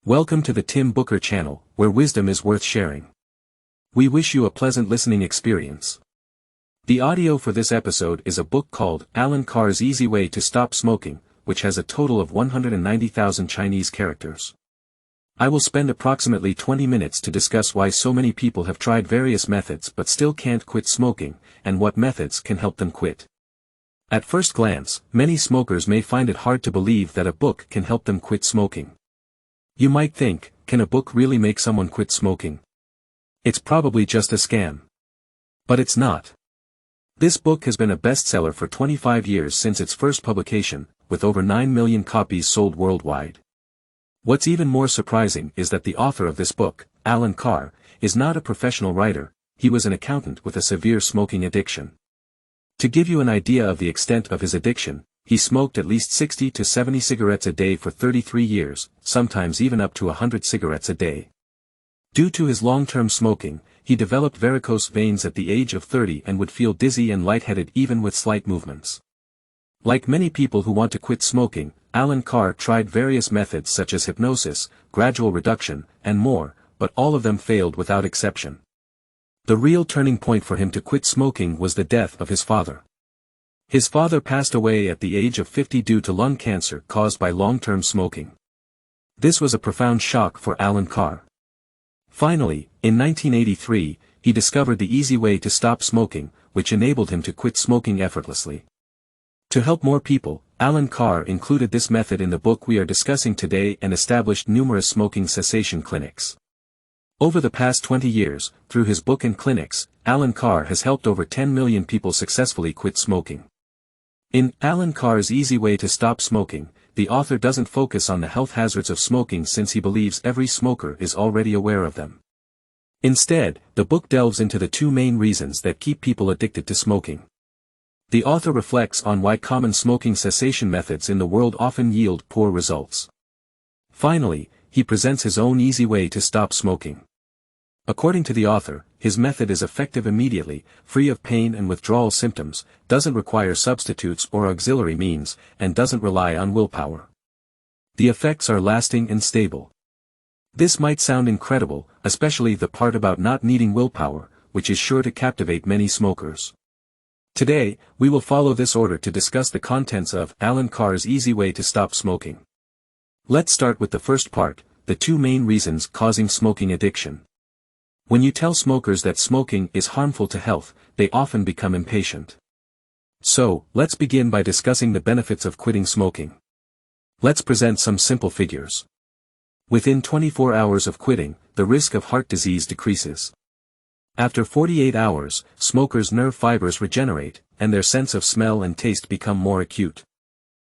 Welcome to the Tim Booker channel, where wisdom is worth sharing. We wish you a pleasant listening experience. The audio for this episode is a book called Alan Carr's Easy Way to Stop Smoking, which has a total of 190,000 Chinese characters. I will spend approximately 20 minutes to discuss why so many people have tried various methods but still can't quit smoking, and what methods can help them quit. At first glance, many smokers may find it hard to believe that a book can help them quit smoking. You might think, can a book really make someone quit smoking? It's probably just a scam. But it's not. This book has been a bestseller for 25 years since its first publication, with over 9 million copies sold worldwide. What's even more surprising is that the author of this book, Alan Carr, is not a professional writer. He was an accountant with a severe smoking addiction. To give you an idea of the extent of his addiction, he smoked at least 60 to 70 cigarettes a day for 33 years, sometimes even up to 100 cigarettes a day. Due to his long-term smoking, he developed varicose veins at the age of 30 and would feel dizzy and lightheaded even with slight movements. Like many people who want to quit smoking, Alan Carr tried various methods such as hypnosis, gradual reduction, and more, but all of them failed without exception. The real turning point for him to quit smoking was the death of his father. His father passed away at the age of 50 due to lung cancer caused by long-term smoking. This was a profound shock for Alan Carr. Finally, in 1983, he discovered the easy way to stop smoking, which enabled him to quit smoking effortlessly. To help more people, Alan Carr included this method in the book we are discussing today and established numerous smoking cessation clinics. Over the past 20 years, through his book and clinics, Alan Carr has helped over 10 million people successfully quit smoking. In Alan Carr's Easy Way to Stop Smoking, the author doesn't focus on the health hazards of smoking since he believes every smoker is already aware of them. Instead, the book delves into the two main reasons that keep people addicted to smoking. The author reflects on why common smoking cessation methods in the world often yield poor results. Finally, he presents his own easy way to stop smoking. According to the author, his method is effective immediately, free of pain and withdrawal symptoms, doesn't require substitutes or auxiliary means, and doesn't rely on willpower. The effects are lasting and stable. This might sound incredible, especially the part about not needing willpower, which is sure to captivate many smokers. Today, we will follow this order to discuss the contents of Alan Carr's Easy Way to Stop Smoking. Let's start with the first part, the two main reasons causing smoking addiction. When you tell smokers that smoking is harmful to health, they often become impatient. So, let's begin by discussing the benefits of quitting smoking. Let's present some simple figures. Within 24 hours of quitting, the risk of heart disease decreases. After 48 hours, smokers' nerve fibers regenerate, and their sense of smell and taste become more acute.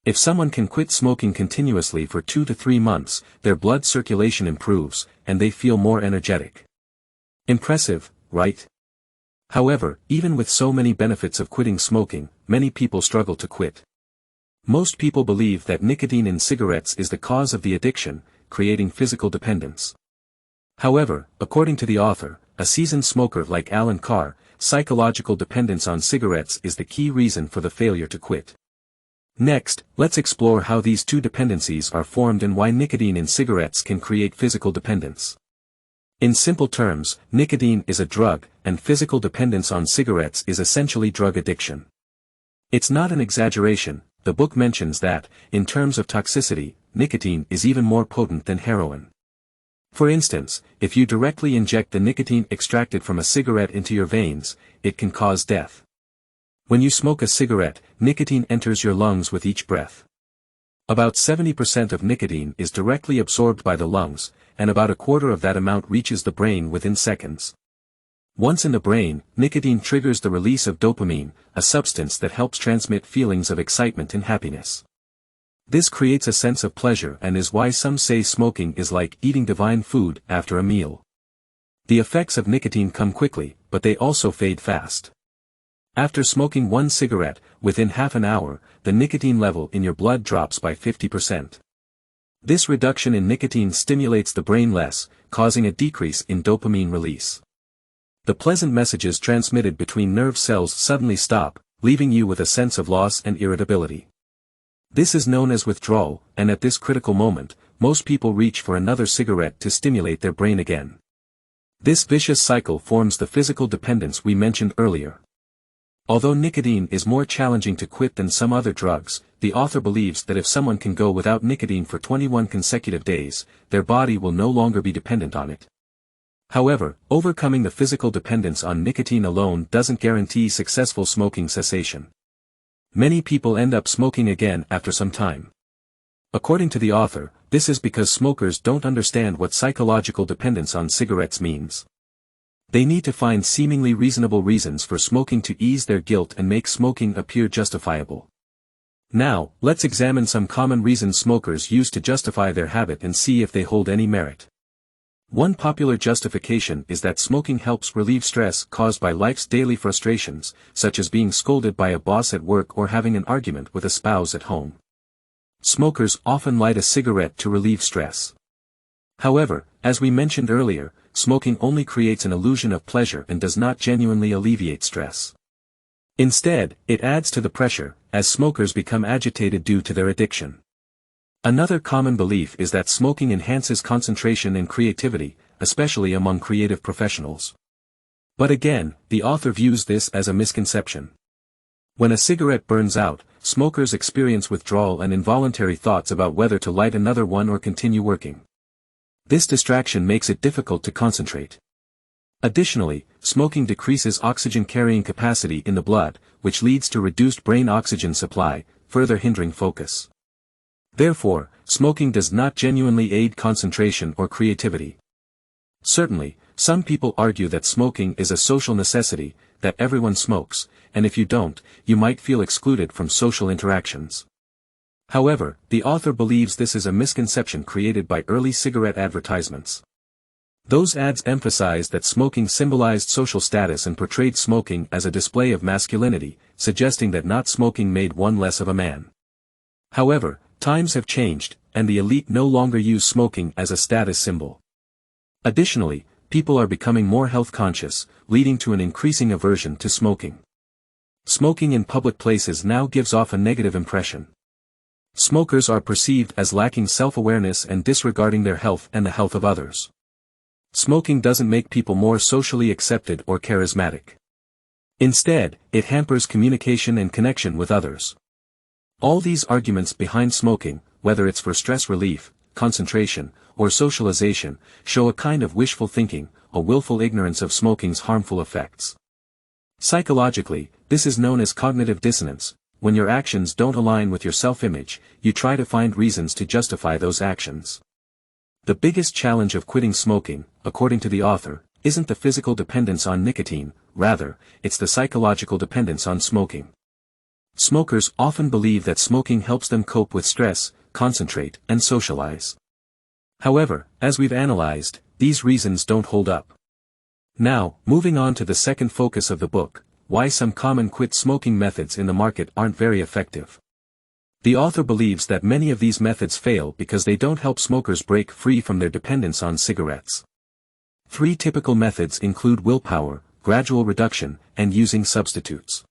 If someone can quit smoking continuously for 2 to 3 months, their blood circulation improves, and they feel more energetic. Impressive, right? However, even with so many benefits of quitting smoking, many people struggle to quit. Most people believe that nicotine in cigarettes is the cause of the addiction, creating physical dependence. However, according to the author, a seasoned smoker like Alan Carr, psychological dependence on cigarettes is the key reason for the failure to quit. Next, let's explore how these two dependencies are formed and why nicotine in cigarettes can create physical dependence. In simple terms, nicotine is a drug, and physical dependence on cigarettes is essentially drug addiction. It's not an exaggeration. The book mentions that, in terms of toxicity, nicotine is even more potent than heroin. For instance, if you directly inject the nicotine extracted from a cigarette into your veins, it can cause death. When you smoke a cigarette, nicotine enters your lungs with each breath. About 70% of nicotine is directly absorbed by the lungs, and about a quarter of that amount reaches the brain within seconds. Once in the brain, nicotine triggers the release of dopamine, a substance that helps transmit feelings of excitement and happiness. This creates a sense of pleasure and is why some say smoking is like eating divine food after a meal. The effects of nicotine come quickly, but they also fade fast. After smoking one cigarette, within half an hour, the nicotine level in your blood drops by 50%. This reduction in nicotine stimulates the brain less, causing a decrease in dopamine release. The pleasant messages transmitted between nerve cells suddenly stop, leaving you with a sense of loss and irritability. This is known as withdrawal, and at this critical moment, most people reach for another cigarette to stimulate their brain again. This vicious cycle forms the physical dependence we mentioned earlier. Although nicotine is more challenging to quit than some other drugs, the author believes that if someone can go without nicotine for 21 consecutive days, their body will no longer be dependent on it. However, overcoming the physical dependence on nicotine alone doesn't guarantee successful smoking cessation. Many people end up smoking again after some time. According to the author, this is because smokers don't understand what psychological dependence on cigarettes means. They need to find seemingly reasonable reasons for smoking to ease their guilt and make smoking appear justifiable. Now, let's examine some common reasons smokers use to justify their habit and see if they hold any merit. One popular justification is that smoking helps relieve stress caused by life's daily frustrations, such as being scolded by a boss at work or having an argument with a spouse at home. Smokers often light a cigarette to relieve stress. However, as we mentioned earlier, smoking only creates an illusion of pleasure and does not genuinely alleviate stress. Instead, it adds to the pressure, as smokers become agitated due to their addiction. Another common belief is that smoking enhances concentration and creativity, especially among creative professionals. But again, the author views this as a misconception. When a cigarette burns out, smokers experience withdrawal and involuntary thoughts about whether to light another one or continue working. This distraction makes it difficult to concentrate. Additionally, smoking decreases oxygen carrying capacity in the blood, which leads to reduced brain oxygen supply, further hindering focus. Therefore, smoking does not genuinely aid concentration or creativity. Certainly, some people argue that smoking is a social necessity, that everyone smokes, and if you don't, you might feel excluded from social interactions. However, the author believes this is a misconception created by early cigarette advertisements. Those ads emphasized that smoking symbolized social status and portrayed smoking as a display of masculinity, suggesting that not smoking made one less of a man. However, times have changed, and the elite no longer use smoking as a status symbol. Additionally, people are becoming more health conscious, leading to an increasing aversion to smoking. Smoking in public places now gives off a negative impression. Smokers are perceived as lacking self-awareness and disregarding their health and the health of others. Smoking doesn't make people more socially accepted or charismatic. Instead, it hampers communication and connection with others. All these arguments behind smoking, whether it's for stress relief, concentration, or socialization, show a kind of wishful thinking, a willful ignorance of smoking's harmful effects. Psychologically, this is known as cognitive dissonance. When your actions don't align with your self-image, you try to find reasons to justify those actions. The biggest challenge of quitting smoking, according to the author, isn't the physical dependence on nicotine, rather, it's the psychological dependence on smoking. Smokers often believe that smoking helps them cope with stress, concentrate, and socialize. However, as we've analyzed, these reasons don't hold up. Now, moving on to the second focus of the book, why some common quit smoking methods in the market aren't very effective. The author believes that many of these methods fail because they don't help smokers break free from their dependence on cigarettes. 3 typical methods include willpower, gradual reduction, and using substitutes.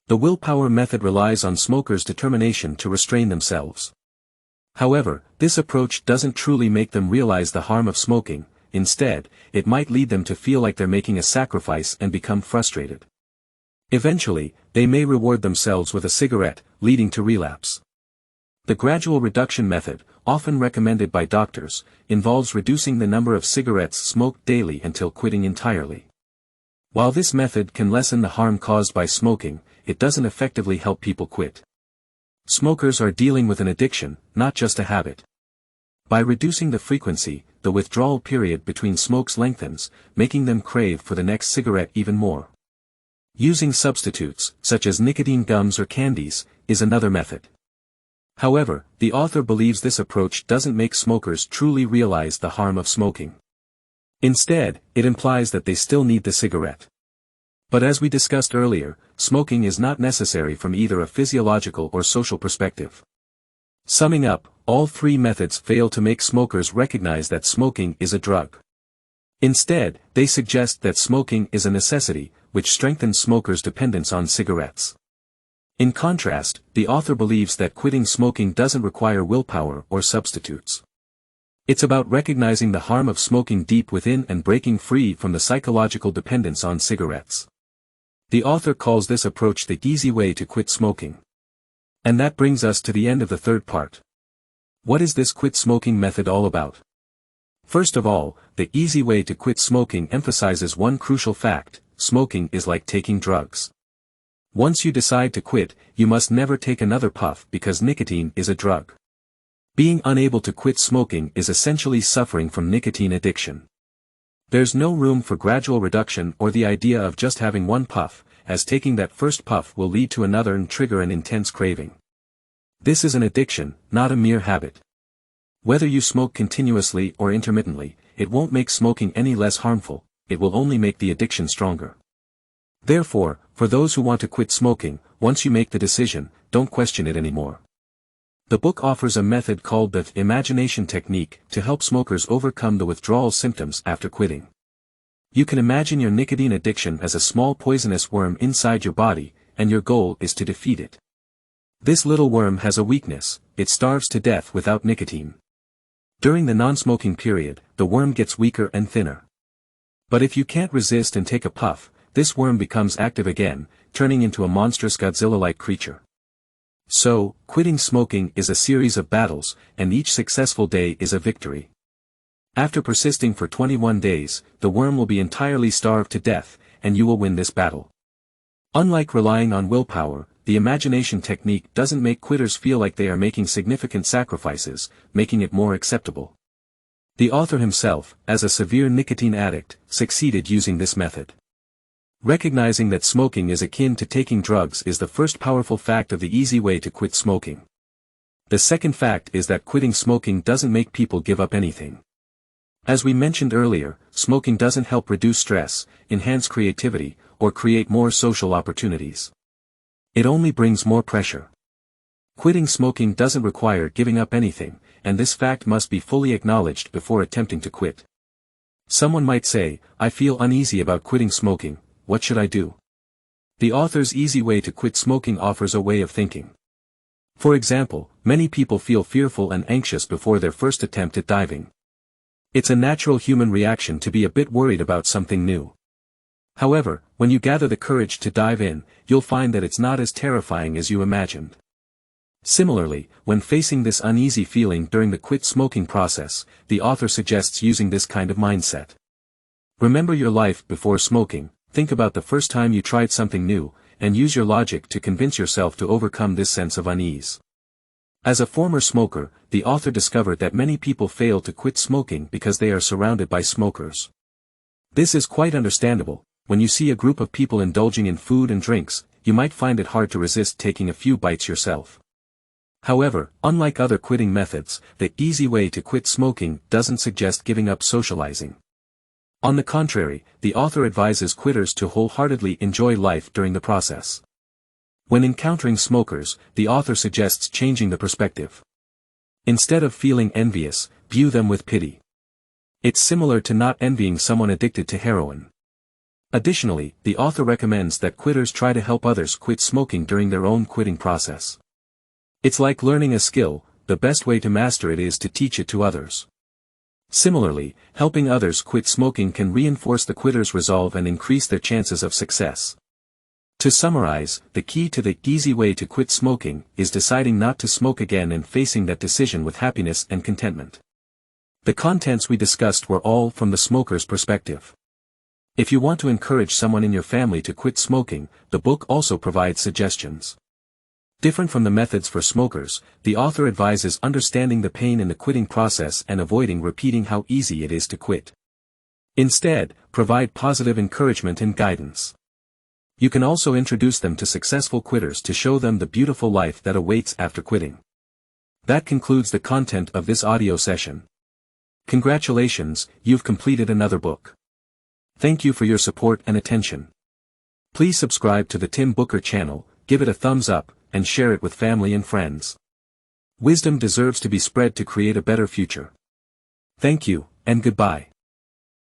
The willpower method relies on smokers' determination to restrain themselves. However, this approach doesn't truly make them realize the harm of smoking. Instead, it might lead them to feel like they're making a sacrifice and become frustrated. Eventually, they may reward themselves with a cigarette, leading to relapse. The gradual reduction method, often recommended by doctors, involves reducing the number of cigarettes smoked daily until quitting entirely. While this method can lessen the harm caused by smoking, it doesn't effectively help people quit. Smokers are dealing with an addiction, not just a habit. By reducing the frequency, the withdrawal period between smokes lengthens, making them crave for the next cigarette even more. Using substitutes, such as nicotine gums or candies, is another method. However, the author believes this approach doesn't make smokers truly realize the harm of smoking. Instead, it implies that they still need the cigarette. But as we discussed earlier, smoking is not necessary from either a physiological or social perspective. Summing up, all 3 methods fail to make smokers recognize that smoking is a drug. Instead, they suggest that smoking is a necessity, which strengthens smokers' dependence on cigarettes. In contrast, the author believes that quitting smoking doesn't require willpower or substitutes. It's about recognizing the harm of smoking deep within and breaking free from the psychological dependence on cigarettes. The author calls this approach the easy way to quit smoking. And that brings us to the end of the third part. What is this quit smoking method all about? First of all, the easy way to quit smoking emphasizes one crucial fact: smoking is like taking drugs. Once you decide to quit, you must never take another puff because nicotine is a drug. Being unable to quit smoking is essentially suffering from nicotine addiction. There's no room for gradual reduction or the idea of just having one puff, as taking that first puff will lead to another and trigger an intense craving. This is an addiction, not a mere habit. Whether you smoke continuously or intermittently, it won't make smoking any less harmful, it will only make the addiction stronger. Therefore, for those who want to quit smoking, once you make the decision, don't question it anymore. The book offers a method called the imagination technique to help smokers overcome the withdrawal symptoms after quitting. You can imagine your nicotine addiction as a small poisonous worm inside your body, and your goal is to defeat it. This little worm has a weakness: it starves to death without nicotine. During the non-smoking period, the worm gets weaker and thinner. But if you can't resist and take a puff, this worm becomes active again, turning into a monstrous Godzilla-like creature. So, quitting smoking is a series of battles, and each successful day is a victory. After persisting for 21 days, the worm will be entirely starved to death, and you will win this battle. Unlike relying on willpower, the imagination technique doesn't make quitters feel like they are making significant sacrifices, making it more acceptable. The author himself, as a severe nicotine addict, succeeded using this method. Recognizing that smoking is akin to taking drugs is the first powerful fact of the easy way to quit smoking. The second fact is that quitting smoking doesn't make people give up anything. As we mentioned earlier, smoking doesn't help reduce stress, enhance creativity, or create more social opportunities. It only brings more pressure. Quitting smoking doesn't require giving up anything, and this fact must be fully acknowledged before attempting to quit. Someone might say, "I feel uneasy about quitting smoking, what should I do?" The author's easy way to quit smoking offers a way of thinking. For example, many people feel fearful and anxious before their first attempt at diving. It's a natural human reaction to be a bit worried about something new. However, when you gather the courage to dive in, you'll find that it's not as terrifying as you imagined. Similarly, when facing this uneasy feeling during the quit smoking process, the author suggests using this kind of mindset. Remember your life before smoking, think about the first time you tried something new, and use your logic to convince yourself to overcome this sense of unease. As a former smoker, the author discovered that many people fail to quit smoking because they are surrounded by smokers. This is quite understandable. When you see a group of people indulging in food and drinks, you might find it hard to resist taking a few bites yourself. However, unlike other quitting methods, the easy way to quit smoking doesn't suggest giving up socializing. On the contrary, the author advises quitters to wholeheartedly enjoy life during the process. When encountering smokers, the author suggests changing the perspective. Instead of feeling envious, view them with pity. It's similar to not envying someone addicted to heroin. Additionally, the author recommends that quitters try to help others quit smoking during their own quitting process. It's like learning a skill, the best way to master it is to teach it to others. Similarly, helping others quit smoking can reinforce the quitter's resolve and increase their chances of success. To summarize, the key to the easy way to quit smoking is deciding not to smoke again and facing that decision with happiness and contentment. The contents we discussed were all from the smoker's perspective. If you want to encourage someone in your family to quit smoking, the book also provides suggestions. Different from the methods for smokers, the author advises understanding the pain in the quitting process and avoiding repeating how easy it is to quit. Instead, provide positive encouragement and guidance. You can also introduce them to successful quitters to show them the beautiful life that awaits after quitting. That concludes the content of this audio session. Congratulations, you've completed another book. Thank you for your support and attention. Please subscribe to the Tim Booker channel, give it a thumbs up, and share it with family and friends. Wisdom deserves to be spread to create a better future. Thank you, and goodbye.